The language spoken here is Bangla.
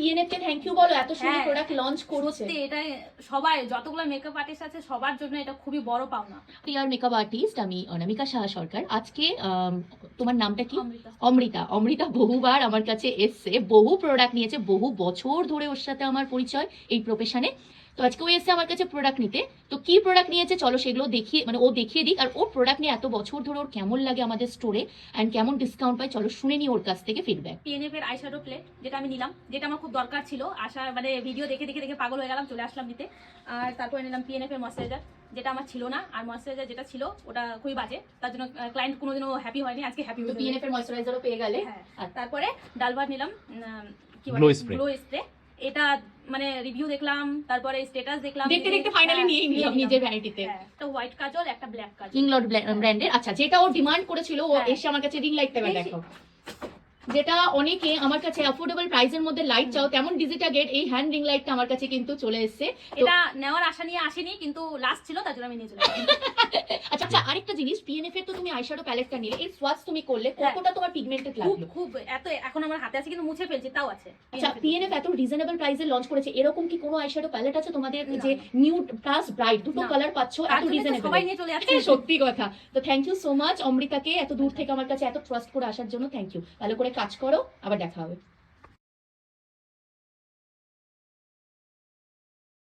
পিএনএফ কে থ্যাংক ইউ বলো, এত সুন্দর প্রোডাক্ট লঞ্চ করছে। সত্যি এটা সবাই যতগুলো মেকআপ আর্টিস্ট আছে সবার জন্য এটা খুবই বড় পাওনা। প্রিয়ার মেকআপ আর্টিস্ট আমি অনামিকা সাহা সরকার। আজকে তোমার নামটা কি? অমৃতা। অমৃতা বহুবার আমার কাছে এসছে, বহু প্রোডাক্ট নিয়েছে, বহু বছর ধরে ওর সাথে আমার পরিচয় এই প্রফেশনে। তো আজকে ও এসছে আমার কাছে প্রোডাক্ট নিতে। তো কি প্রোডাক্ট নিয়েছে চলো সেগুলো দেখিয়ে, মানে ও দেখিয়ে দিক, আর ওর প্রোডাক্ট নিয়ে এত বছর ধরে ওর কেমন লাগে আমাদের স্টোরে অ্যান্ড কেমন ডিসকাউন্ট পাই চলো শুনে নি ওর কাছ থেকে ফিডব্যাক। পিএনএফ এর আইশ্যাডো প্লেট যেটা আমি নিলাম, যেটা আমার খুব দরকার ছিল, মানে ভিডিও দেখে দেখে দেখে পাগল হয়ে গেলাম, চলে আসলাম নিতে। আর তারপরে নিলাম পিএনএফ এর ময়শ্চারাইজার, যেটা আমার ছিল না, আর ময়শ্চারাইজার যেটা ছিল ওটা খুবই বাজে, তার জন্য ক্লায়েন্ট কোনোদিনও হ্যাপি হয়নি, আজকে হ্যাপি হয়েছে। পিএনএফ এর ময়শ্চারাইজারও পেয়ে গেলে। আর তারপরে ডালবার নিলাম, কি গ্লো বলে স্প্রে। এটা মানে রিভিউ দেখলাম, তারপরে স্ট্যাটাস দেখলাম, দেখতে দেখতে ফাইনালি নিয়েই নিলাম নিজের ভ্যানিটিতে। একটা হোয়াইট কাজল, একটা ব্ল্যাক কাজল, ইংলড ব্র্যান্ডের। আচ্ছা, যেটা ও ডিমান্ড করেছিল, ও এসে আমার কাছে রিং লাইটটা দেখো, যেটা অনেকে আমার কাছে অ্যাফোর্ডেবল প্রাইসের মধ্যে লাইট চাও, তেমন ডিজিটা গেট এই হ্যান্ড রিং লাইটটা আমার কাছে কিন্তু চলে এসেছে। এটা নেওয়ার আশা নিয়ে আসেনি, কিন্তু লাস্ট ছিল তার জন্য আমি নিয়ে চলে আসলাম। আচ্ছা আচ্ছা, আরেকটা জিনিস, পিএনএফ এর তো তুমি আইশ্যাডো প্যালেটটা নিলে, এই সোয়াচ তুমি করলে কতটা তোমার পিগমেন্টেড লাগলো? খুব এত এখন আমার হাতে আছে, কিন্তু মুছে ফেলছি তাও আছে। আচ্ছা, পিএনএফ এত রিজনেবল প্রাইসে লঞ্চ করেছে, এরকম কি কোনো আইশ্যাডো প্যালেট আছে তোমাদের যে নিউড প্লাস ব্রাইট দুটো কালার পাচ্ছো এত রিজনেবল? সবাই নিয়ে চলে যাচ্ছে। সত্যি কথা। তো থ্যাংক ইউ সো মাচ অমৃতাকে, এত দূর থেকে আমার কাছে এত ট্রাস্ট করে আসার জন্য থ্যাংক ইউ। ভালো করে কাজ করো, আবার দেখা হবে।